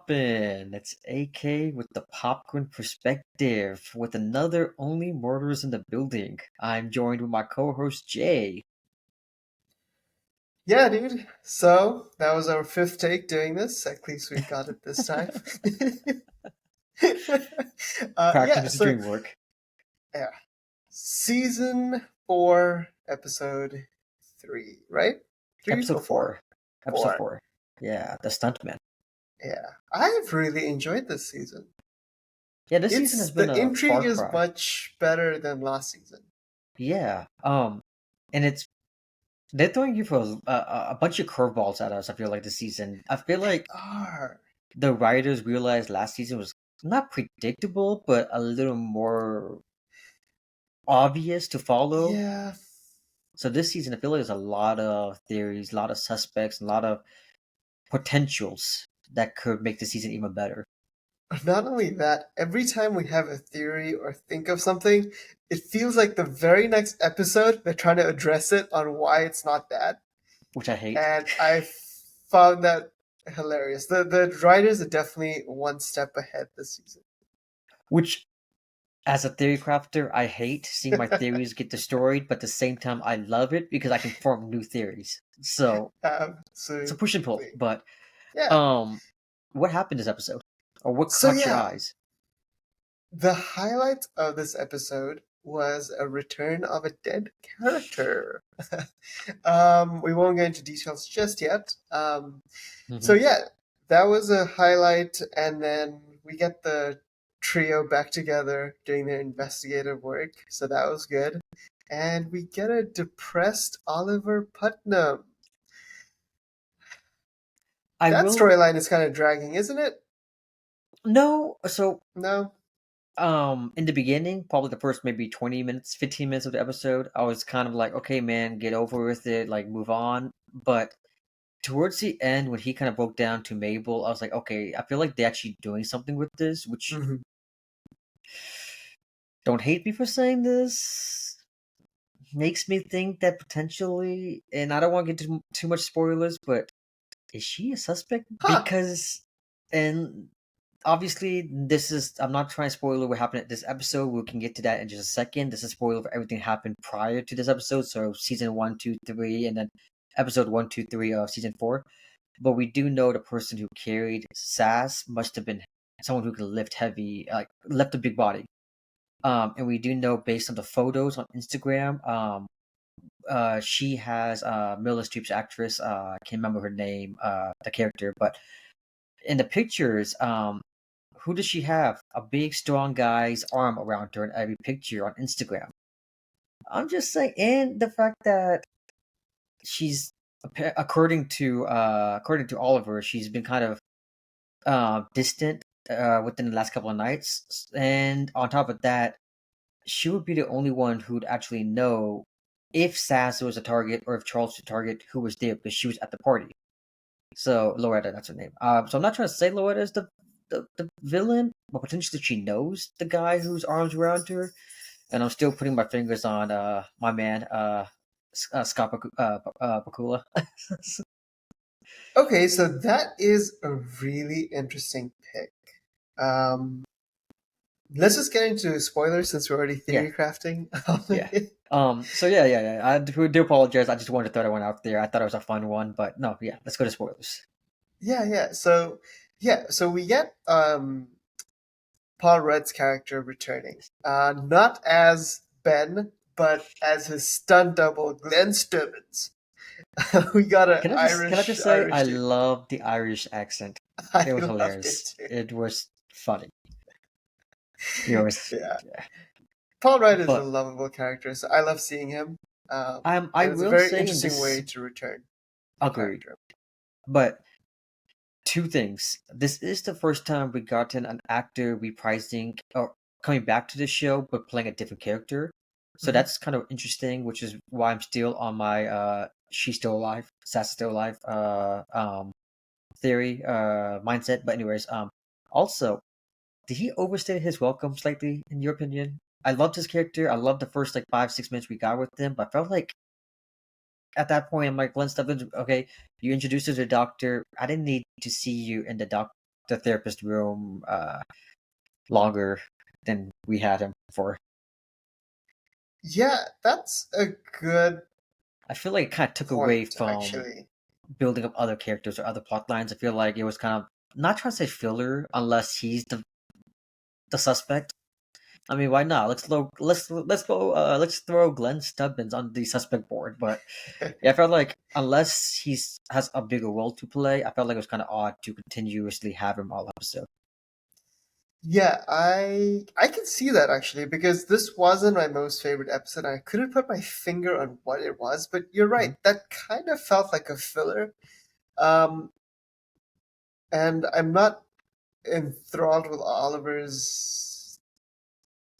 poppin'? It's AK with the popcorn perspective with another Only Murders in the Building. I'm joined with my co-host Jay. Yeah, dude. So that was our fifth take doing this. At least we got it this time. Practicing yeah. makes the So dream work. yeah, season 4, episode 3, right? Three Episode or four? four. Episode Four. four. Yeah, the stuntman. Yeah, I've really enjoyed this season. Yeah, this season has It's been the a intrigue far is cry. much better than last season. Yeah. And they're throwing you for a bunch of curveballs at us. I feel like this season. I feel They like are. the writers realized last season was not predictable, but a little more obvious to follow. Yeah. So this season, I feel like there's a lot of theories, a lot of suspects, a lot of potentials that could make the season even better. Not only that, every time we have a theory or think of something, it feels like the very next episode they're trying to address it on why it's not that. Which I hate. And I found that hilarious. The writers are definitely one step ahead this season. Which, as a theory crafter, I hate seeing my theories get destroyed, but at the same time, I love it because I can form new theories. So it's a push and pull. Absolutely. But Yeah. um, what happened this episode, or what So caught your yeah, eyes? the highlight of this episode was a return of a dead character. We won't get into details just yet. So Hmm. yeah, that was a highlight, and then we get the trio back together doing their investigative work. So that was good, and we get a depressed Oliver Putnam. I That will storyline is kind of dragging, isn't it? no. So No. in the beginning, probably the first maybe 20 minutes, 15 minutes of the episode, I was kind of like, okay, man, get over with it, like move on. But towards the end, when he kind of broke down to Mabel, I was like, okay, I feel like they're actually doing something with this, which Hmm. don't hate me for saying this, makes me think that potentially, and I don't want to get too much spoilers, but is she a suspect? Huh. Because, and obviously, this is, I'm not trying to spoil what happened at this episode. We can get to that in just a second. This is a spoiler for everything that happened prior to this episode. So, season one, two, three, and then episode one, two, three of season four. But we do know the person who carried Sass must have been someone who could lift heavy, like lift a big body. And we do know based on the photos on Instagram, she has Meryl Streep's actress. I can't remember her name, the character, but in the pictures, who does she have? A big, strong guy's arm around her in every picture on Instagram. I'm just saying, and the fact that she's according to Oliver, she's been kind of distant within the last couple of nights, and on top of that, she would be the only one who'd actually know if Sass was a target or if Charles was a target who was there because she was at the party. So Loretta, that's her name. So I'm not trying to say Loretta is the villain, but potentially she knows the guy whose arms around her. And I'm still putting my fingers on my man Scott Bakula. Okay, so that is a really interesting pick. Um, let's just get into spoilers since we're already Yeah, theory crafting. yeah. So yeah. I do apologize. I just wanted to throw that one out there. I thought it was a fun one, but no, yeah. Let's go to spoilers. Yeah. So we get Paul Rudd's character returning, not as Ben, but as his stunt double, Glenn Stubbins. We got an Can I just say I Irish dude. love the Irish accent. I It was loved it hilarious. too. It was funny. You always, Yeah, yeah. Paul Rudd is a But lovable character, so I love seeing him. I And it's a will very say in interesting way this, to return the agreed. character. But two things. This is the first time we gotten an actor reprising or coming back to the show but playing a different character. So Hmm. that's kind of interesting, which is why I'm still on my she's still alive, Sass is still alive theory, mindset. But anyways, also, did he overstay his welcome slightly in your opinion? I loved his character. I loved the first like 5 6 minutes we got with him, but I felt like at that point I'm like Glenn Stubbins, okay, you introduced us to the doctor. I didn't need to see you in the the therapist room longer than we had him for. Yeah, that's a good I feel like it kind of took away point, from actually. building up other characters or other plot lines. I feel like it was kind of not trying to say filler unless he's the suspect. I mean, why not? Let's throw Glenn Stubbins on the suspect board. But yeah, I felt like unless he's has a bigger role to play, I felt like it was kind of odd to continuously have him all episode. Yeah, I can see that actually because this wasn't my most favorite episode. I couldn't put my finger on what it was, but you're Mhm. right. That kind of felt like a filler. Um, and I'm not enthralled with Oliver's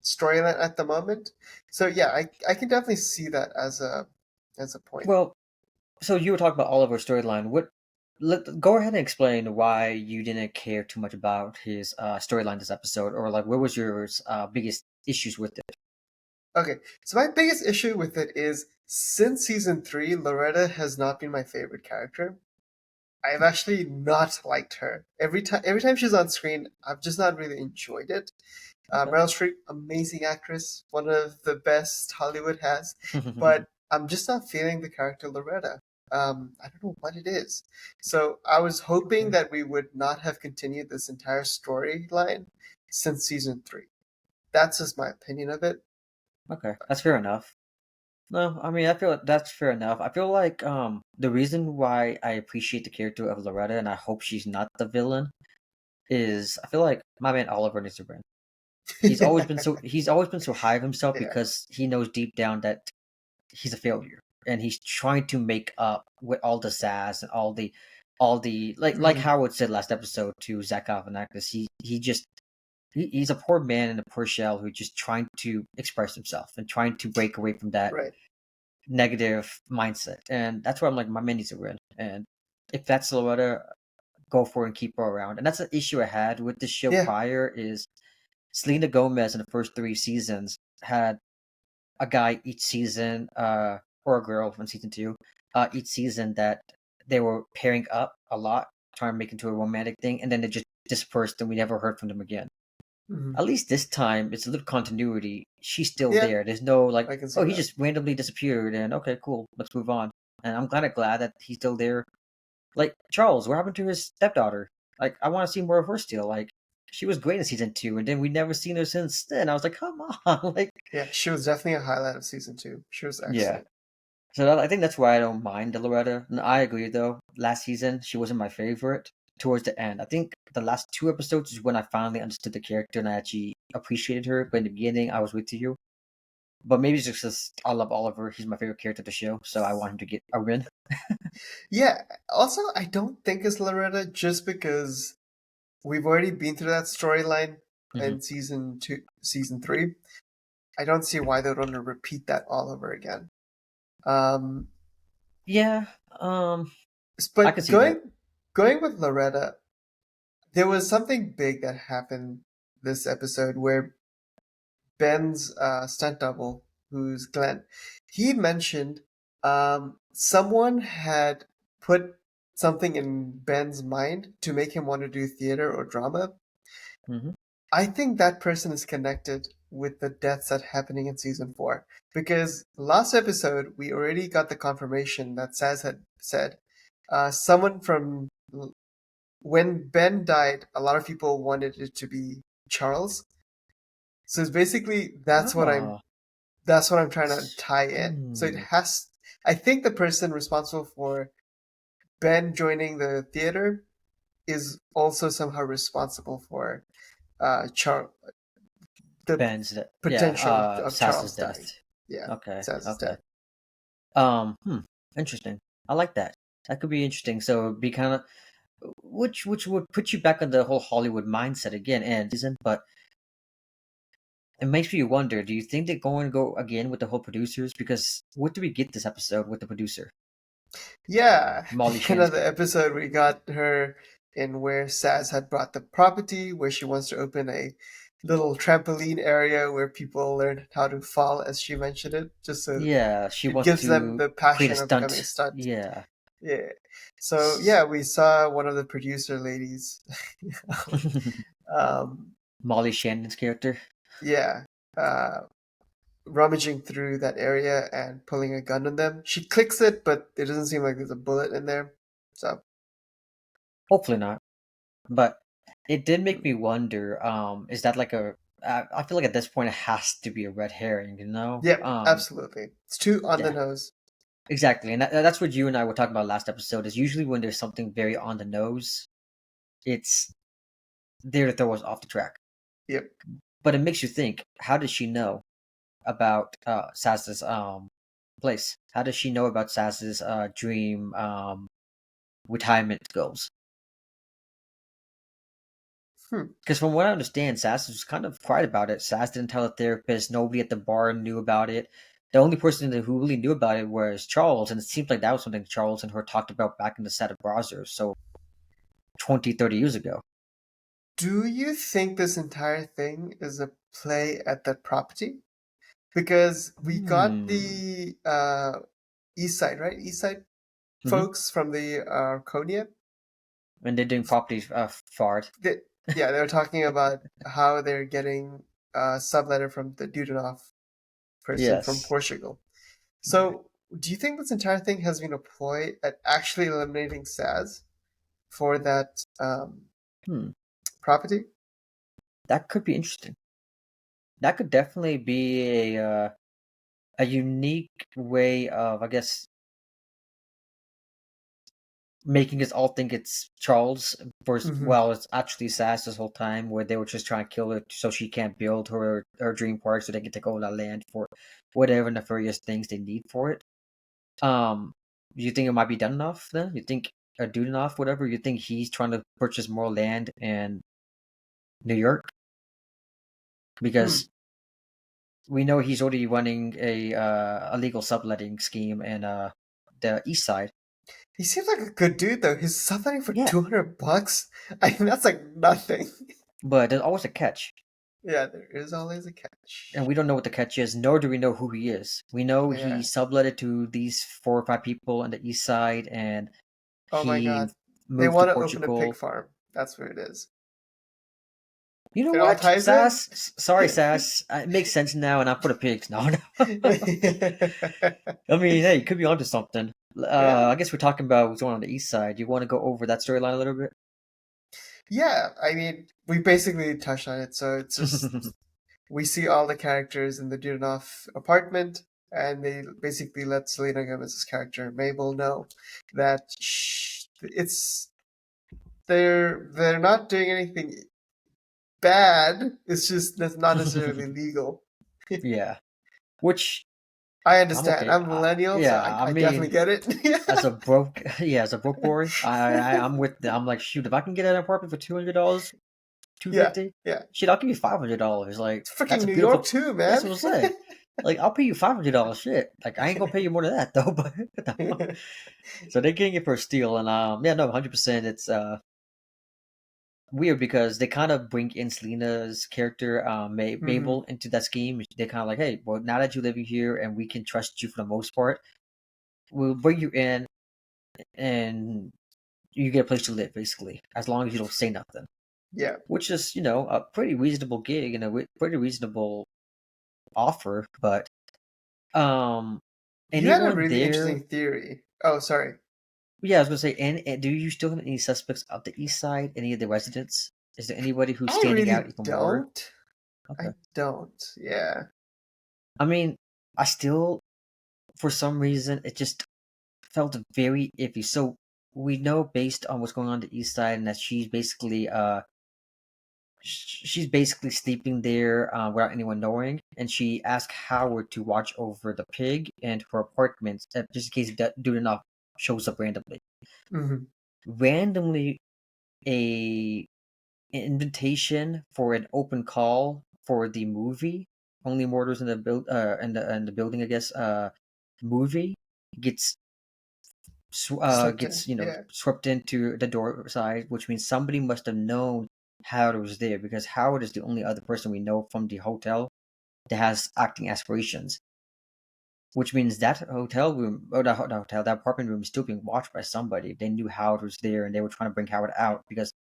storyline at the moment. So yeah, I can definitely see that as a point. Well, so you were talking about Oliver's storyline. Go ahead and explain why you didn't care too much about his storyline this episode, or like what was your biggest issues with it? Okay, so my biggest issue with it is since season three, Loretta has not been my favorite character. I've actually not liked her. Every time she's on screen, I've just not really enjoyed it. Okay. Meryl Streep, amazing actress, one of the best Hollywood has, but I'm just not feeling the character Loretta. I don't know what it is. So I was hoping Okay. that we would not have continued this entire storyline since season three. That's just my opinion of it. Okay, that's fair enough. No, I mean I feel that's fair enough. I feel like the reason why I appreciate the character of Loretta and I hope she's not the villain is I feel like my man Oliver needs to win. He's always been so high of himself Yeah. because he knows deep down that he's a failure and he's trying to make up with all the sass and all the like Mhm. Howard said last episode to Zach Galifianakis. He's a poor man in a poor shell who's just trying to express himself and trying to break away from that Right. negative mindset. And that's where I'm like, my man needs to win. And if that's Loretta, go for it and keep her around. And that's an issue I had with this show Yeah. prior is Selena Gomez in the first three seasons had a guy each season, or a girl in season two, each season that they were pairing up a lot, trying to make it into a romantic thing, and then they just dispersed and we never heard from them again. Mhm. At least this time, it's a little continuity. She's still Yeah, there. There's no like, I can oh, see he that. just randomly disappeared, and okay, cool, let's move on. And I'm kind of glad that he's still there. Like Charles, what happened to his stepdaughter? Like, I want to see more of her still. Like, she was great in season two, and then we never seen her since then. I was like, come on, like, Yeah, she was definitely a highlight of season two. She was yeah. excellent. So I think that's why I don't mind Loretta. And I agree though. Last season, she wasn't my favorite. Towards the end, I think the last two episodes is when I finally understood the character and I actually appreciated her. But in the beginning, I was with you. But maybe it's just 'cause I love Oliver. He's my favorite character of the show, so I want him to get a win. Yeah, also, I don't think it's Loretta just because we've already been through that storyline Hmm. in season two, season three. I don't see why they want to repeat that all over again. Um, Yeah, I can but see that. going with Loretta, there was something big that happened this episode where Ben's stunt double, who's Glenn, he mentioned someone had put something in Ben's mind to make him want to do theater or drama. Hmm. I think that person is connected with the deaths that happening in season four. Because last episode, we already got the confirmation that Saz had said someone from when Ben died, a lot of people wanted it to be Charles. So it's basically Oh, that's what I'm trying to tie in. So it hmm. has. I think the person responsible for Ben joining the theater is also somehow responsible for the Yeah, potential of Sas's Charles dying. death. Yeah, Okay, Saz's okay. death. Interesting. I like that. That could be interesting. So it'd be kind of which would put you back on the whole Hollywood mindset again and season, but it makes me wonder, do you think they're going to go again with the whole producers? Because what do we get this episode with the producer? Yeah, Molly the end Shannon's of the character. episode, we got her in where Saz had brought the property, where she wants to open a little trampoline area where people learn how to fall, as she mentioned it, just so Yeah, she it wants gives them to the create a passion of becoming a stunt. stunt. Yeah. Yeah. So yeah, we saw one of the producer ladies. um, Molly Shannon's character. yeah, uh, rummaging through that area and pulling a gun on them. She clicks it, but it doesn't seem like there's a bullet in there. So, Hopefully not. But it did make hmm. me wonder, is that like a I feel like at this point it has to be a red herring, you know? Yep, absolutely. It's too on the Yeah, nose. exactly. And that's what you and I were talking about last episode, is usually when there's something very on the nose, it's there to throw us off the track. Yep. But it makes you think, how does she know about Saz's place? How does she know about Saz's dream retirement goals? Hmm. Because from what I understand, Sass was kind of quiet about it. Sass didn't tell the therapist. Nobody at the bar knew about it. The only person who really knew about it was Charles, and it seems like that was something Charles and her talked about back in the set of Brazzers, so 20, 30 years ago. Do you think this entire thing is a play at that property? Because we got Hmm. the East Side, right? East Side Mm-hmm. folks from the Arconia. And they're doing property fart. They, yeah, they were talking about how they're getting a subletter from the Dudanoff person from Yes. Portugal. Yeah. So, do you think this entire thing has been a ploy at actually eliminating Saz for that Hmm. property? That could be interesting. That could definitely be a unique way of, I guess, making us all think it's Charles versus Hmm. well, it's actually Sass this whole time, where they were just trying to kill her so she can't build her dream park, so they can take all that land for whatever nefarious things they need for it. Um, you think it might be done enough then? You think done enough, whatever? You think he's trying to purchase more land in New York Hmm. because we know he's already running a illegal subletting scheme in the east side. He seems like a good dude, though. He's suffering for Yeah, $200. I mean, that's like nothing. but there's always a catch. Yeah, there is always a And catch. we don't know what the catch is, nor do we know who he is. We know he Yeah. subletted to these 4 or 5 people on the east side, and Oh my he God. They moved to want to open a pig Portugal. farm. That's what it is. You know It all what, ties in. Sass? Sorry, Sass. It makes sense now, and I'm for the pigs. No, no. I mean, hey, you could be onto something. Yeah. I guess we're talking about what's going on the east side. You want to go over that storyline a little bit? Yeah, I mean, we basically touched on it, so it's just we see all the characters in the Dudanoff apartment, and they basically let Selena Gomez's character Mabel know that it's they're not doing anything bad. It's just that's not necessarily legal. Yeah, which I I'm understand. okay. I'm a millennial, so Yeah, I, I I definitely mean, get it. as a broke, yeah, as a broke boy, I'm with. I'm like, shoot, if I can get an apartment for $200, two Yeah, fifty, yeah. shit, I'll give you $500. Like, It's that's freaking a New York beautiful. too, That's man. what I'm saying. Like, I'll pay you $500. Shit, like I ain't gonna pay you more than that though. But no. So they're getting it for a steal, and yeah, no, 100%. It's weird because they kind of bring in Selena's character, Hmm. Mabel, into that scheme. They're kind of like, hey, well, now that you're living here and we can trust you for the most part, we'll bring you in and you get a place to live, basically, as long as you don't say nothing. Yeah. Which is, a pretty reasonable gig and a pretty reasonable offer. But um, You had a anyone really there? interesting theory. Oh, sorry. Yeah, I was gonna say, and do you still have any suspects of the east side? Any of the residents? Is there anybody who's I standing out really even more? don't. Okay. I don't. Yeah. I mean, I still, for some reason, it just felt very iffy. So we know based on what's going on the east side, and that she's basically sleeping there without anyone knowing, and she asked Howard to watch over the pig and her apartment, just in case dude enough shows up randomly. Hmm. Randomly, a an invitation for an open call for the movie Only Murders in the in the building, I guess. Movie gets Slipped in. gets Yeah. swept into the door side, which means somebody must have known Howard was there because Howard is the only other person we know from the hotel that has acting aspirations. which means that hotel room, or that apartment room is still being watched by somebody. They knew Howard was there, and they were trying to bring Howard out because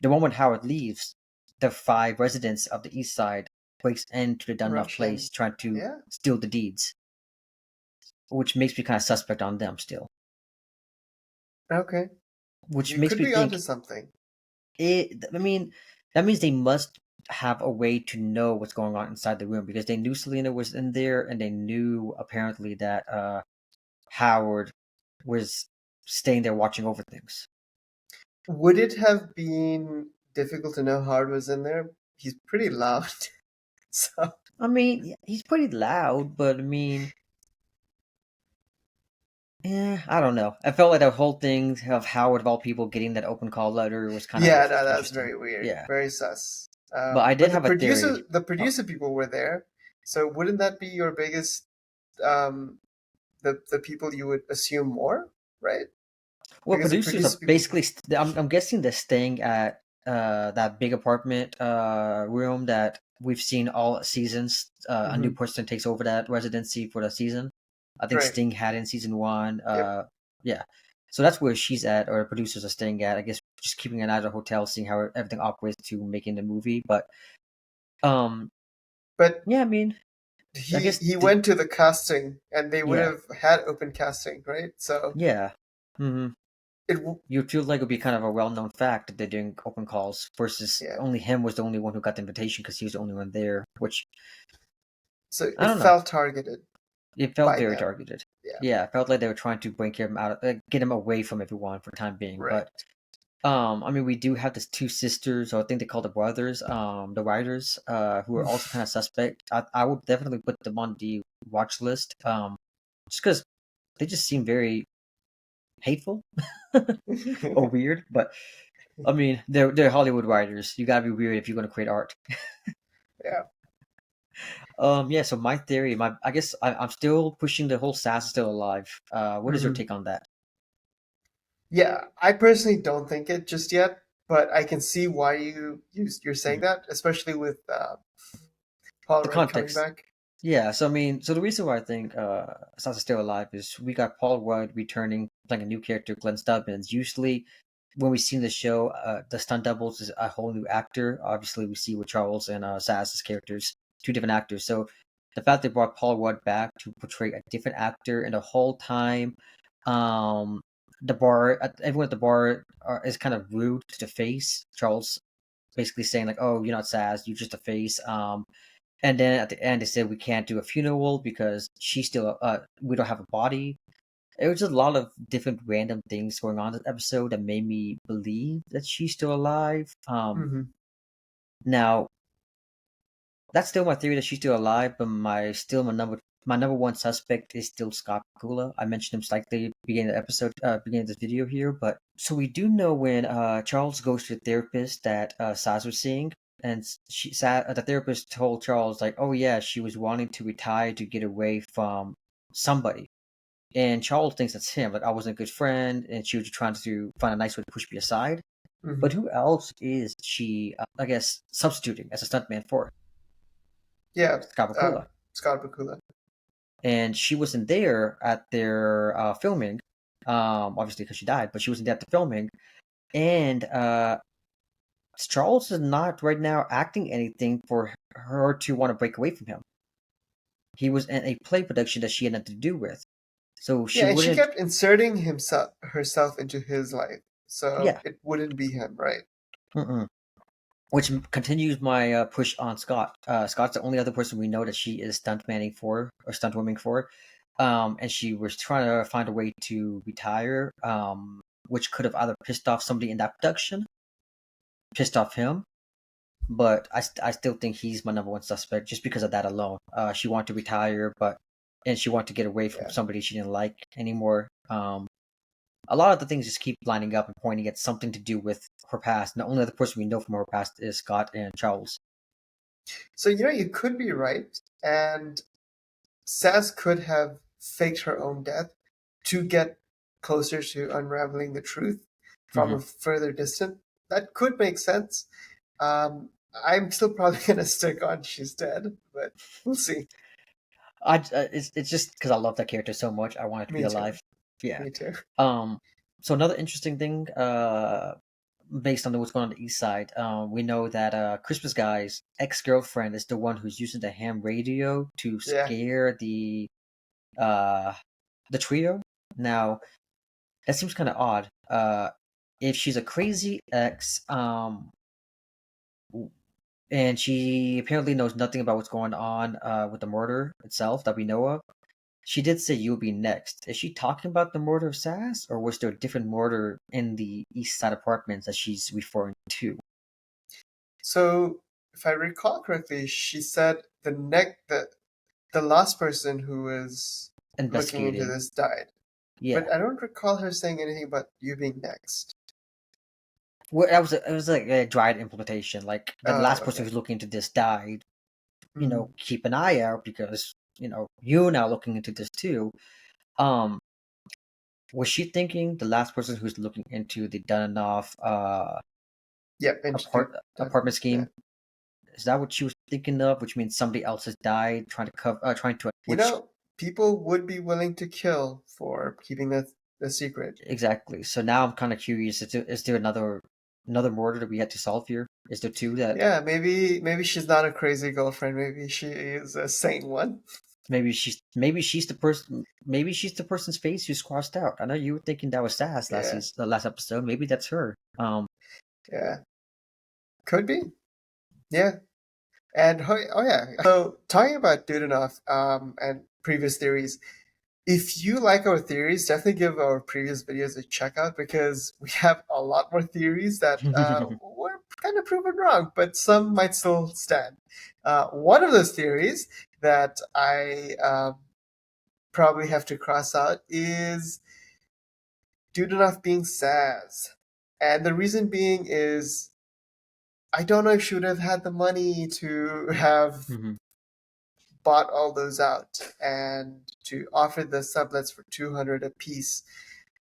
the moment Howard leaves, the five residents of the East Side breaks into the Dunlop Rush in. place trying to Yeah. steal the deeds, which makes me kind of suspect on them still. Okay. Which You makes could me be onto think something. I mean, that means they must have a way to know what's going on inside the room because they knew Selena was in there, and they knew apparently that Howard was staying there watching over things. Would it have been difficult to know Howard was in there? He's pretty loud. So I mean, he's pretty loud, but I mean, yeah, I don't know. I felt like the whole thing of Howard of all people getting that open call letter was kind of yeah, no, that's interesting. very weird. Yeah, Very sus. but I did But the have a producer theory. the Oh, producer people were there. So wouldn't that be your biggest um the people you would assume more, right? well, Because the producers producer are people basically. I'm guessing they're staying at that big apartment room that we've seen all seasons. A new hmm person takes over that residency for the season. I think right. Sting had in season one. Yep. Yeah, so that's where she's at, or the producers are staying at. I guess just keeping an eye on the hotel, seeing how everything operates to making the movie. But um, But yeah, I mean, I he guess he went to the casting and they would yeah, have had open casting, right? So yeah. hmm it You feel like it would be kind of a well-known fact that they're doing open calls versus yeah. only him was the only one who got the invitation because he was the only one there, which So I it don't know. felt targeted It felt by very them. targeted. Yeah. Yeah, it felt like they were trying to break him out, get him away from everyone for the time being. Right. But I mean, we do have these two sisters, or I think they call the brothers, the writers, who are also kind of suspect. I would definitely put them on the watch list, just because they just seem very hateful or weird. But I mean, they're Hollywood writers. You gotta be weird if you're gonna create art. Yeah. Yeah. So my theory, I guess I'm still pushing the whole Sass is still alive. What is your hmm take on that? Yeah, I personally don't think it just yet, but I can see why you're saying Mhm. that, especially with Paul The Rudd coming context. back. Yeah. So I mean, so the reason why I think Sass is still alive is we got Paul Rudd returning, playing a new character, Glenn Stubbins. Usually, when we see the show, the stunt doubles is a whole new actor. Obviously, we see with Charles and Sass's characters, two different actors. So the fact they brought Paul Rudd back to portray a different actor, and the whole time, um, everyone at the bar is kind of rude to the face. Charles basically saying like, "Oh, you're not Sass, you're just a face." And then at the end, they said we can't do a funeral because she's still we don't have a body. It was just a lot of different random things going on in this episode that made me believe that she's still alive. hmm Now that's still my theory that she's still alive, but my number one suspect is still Scott Bakula. I mentioned him slightly at the beginning of the episode, beginning of this video here, but so we do know when Charles goes to the therapist that Saz was seeing, and the therapist told Charles like, oh yeah, she was wanting to retire to get away from somebody. And Charles thinks that's him. Like I wasn't a good friend, and she was just trying to find a nice way to push me aside. hmm But who else is she? I guess substituting as a stuntman for Yeah, Scott Bakula, Scott Bakula. and she wasn't there at their filming. Obviously because she died, but she wasn't there at the filming. And Charles is not right now acting anything for her to want to break away from him. He was in a play production that she had nothing to do with, so she Yeah, and she wouldn't. kept inserting himself herself into his life, so Yeah. it wouldn't be him, right? Mm-mm. Which continues my push on Scott. Scott's the only other person we know that she is stunt manning for or stunt woman for, and she was trying to find a way to retire, which could have either pissed off somebody in that production, pissed off him, but I still think he's my number one suspect just because of that alone. She wanted to retire, and she wanted to get away from Yeah. somebody she didn't like anymore. A lot of the things just keep lining up and pointing at something to do with her past. And the only other person we know from her past is Scott and Charles. So you could be right, and Sass could have faked her own death to get closer to unraveling the truth from hmm a further distance. That could make sense. I'm still probably gonna stick on she's dead, but we'll see. it's just because I love that character so much. I want it to be Me too. alive. Yeah. Me too. Um. So another interesting thing, based on what's going on the east side, we know that Christmas guy's ex-girlfriend is the one who's using the ham radio to Yeah. scare uh the trio. Now that seems kind of odd. If she's a crazy ex, and she apparently knows nothing about what's going on with the murder itself that we know of. She did say you'll be next. Is she talking about the murder of Sass, or was there a different murder in the East Side apartments that she's referring to? So if I recall correctly, she said the last person who was looking into Investigating. this died. Yeah. But I don't recall her saying anything about you being next. Well, it was like a dried implementation. Like the Oh, last person okay. who's looking into this died. Hmm. Keep an eye out because you now looking into this too. Um, was she thinking the last person who's looking into the Dunanoff Yep, Institute done. apartment Yeah. scheme? Is that what she was thinking of? Which means somebody else has died trying to cover, trying to You which know, people would be willing to kill for keeping that the secret. exactly. So now I'm kind of curious. Is there another murder that we had to solve here? Is there two that Yeah, maybe she's not a crazy girlfriend. Maybe she is a sane one. maybe she's the person's face who's crossed out. I know you were thinking that was Sass Yeah, the last episode. Maybe that's her. yeah, could be. Yeah, and oh yeah. So talking about Dudanoff, and previous theories. If you like our theories, definitely give our previous videos a check out because we have a lot more theories that were kind of proven wrong, but some might still stand. One of those theories that I probably have to cross out is Dudanoff being Saz. And the reason being is I don't know if she would have had the money to have Mhm. bought all those out and to offer the sublets for 200 a piece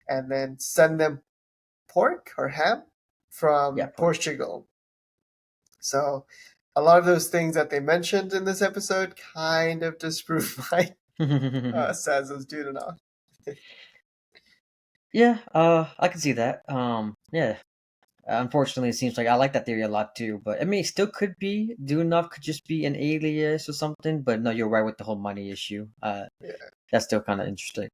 and then send them pork or ham Yeah, from Portugal. So a lot of those things that they mentioned in this episode kind of disprove my Saz's Dudanoff. yeah. I can see that. Yeah. Unfortunately, it seems like I like that theory a lot too. But I mean, it still could be. Do enough could just be an alias or something. But no, you're right with the whole money issue. Yeah. That's still kind of interesting.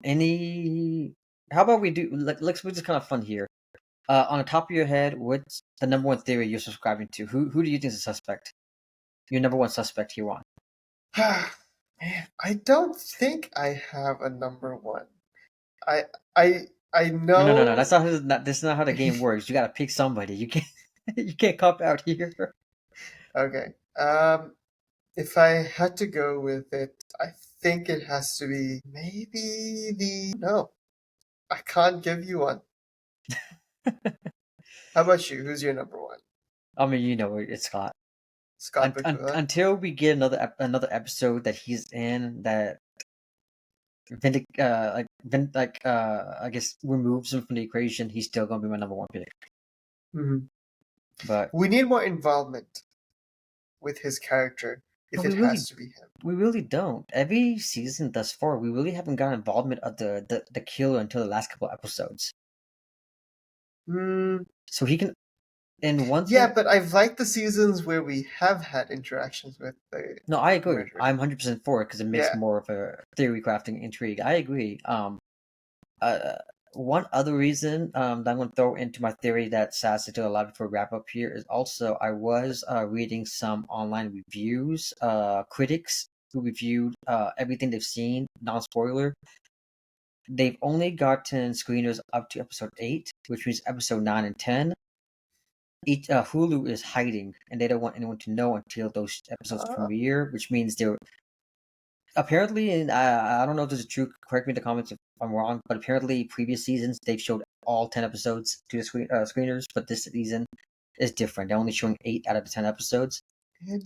Any? How about we do? Let's make this kind of fun here. On the top of your head, what's the number one theory you're subscribing to? Who do you think is a suspect? Your number one suspect you want? Man, I don't think I have a number one. I I I No. know. That's not how the game works. You gotta pick somebody. You can't you can't cop out here. Okay. If I had to go with it, I think it has to be maybe the no. I can't give you one. How about you? Who's your number one? I mean, it's Scott. Scott Bakula? Until we get another episode that he's in that I guess removes him from the equation, he's still gonna be my number one pick. Hmm. But We need more involvement with his character if but it has to be him. we really don't. Every season thus far, we really haven't got involvement of the killer until the last couple episodes. Hmm. So he can. And one Yeah, thing, but I've liked the seasons where we have had interactions with the no, I agree. murderer. I'm 100% for it because it makes Yeah. more of a theory crafting intrigue. I agree. Uh, one other reason that I'm going to throw into my theory that Sass is still alive before we wrap up here is also I was reading some online reviews, critics who reviewed everything they've seen, non spoiler. They've only gotten screeners up to episode 8, which means episode 9 and 10. Hulu is hiding, and they don't want anyone to know until those episodes Uh, premiere, which means they're apparently, and I don't know if this is true. Correct me in the comments if I'm wrong, but apparently previous seasons they've showed all 10 episodes to the screeners, but this season is different. They're only showing 8 out of the 10 episodes,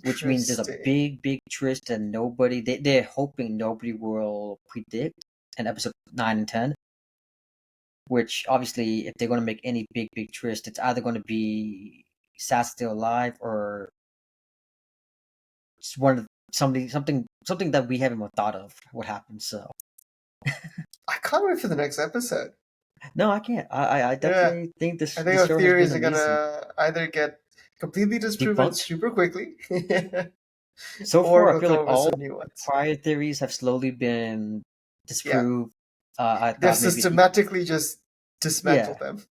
which means there's a Interesting. big twist, and they're hoping nobody will predict in episode 9 and 10. Which obviously, if they're going to make any big twist, it's either going to be Sass still alive or something that we haven't even thought of what happened. So I can't wait for the next episode. no, I can't. I Yeah, definitely think I think this our show has been theories are amazing. gonna either get completely disproven Debunked. super quickly, So or far, I we'll feel come like up with all some new ones. prior theories have slowly been Yeah, disproved. I they've thought maybe systematically just yeah. dismantled them.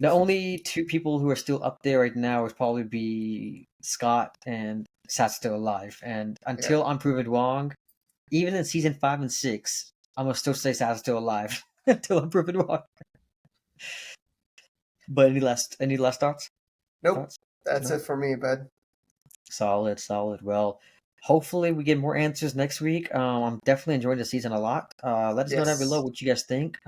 The only two people who are still up there right now would probably be Scott and Sat's still alive. And Yeah. until I'm proven wrong, even in season 5 and 6, I'm gonna still say Sat's still alive until I'm proven wrong. But any last thoughts? Nope. Thoughts? That's No. it for me, bud. Solid, solid. Well, hopefully we get more answers next week. I'm definitely enjoying the season a lot. Let us know down below Yes. what you guys think.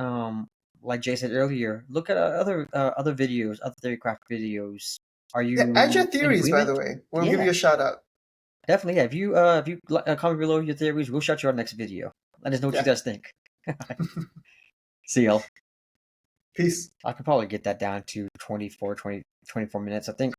Like Jay said earlier, look at other videos, other theorycraft videos. Are Yeah, add your you in theories, by the agreement? way. We'll give you Yeah, a shout out. definitely. Yeah, if you comment below your theories, we'll shout you out next video. Let us know what you Yeah. guys think. See y'all. Peace. I could probably get that down to 24 minutes. I think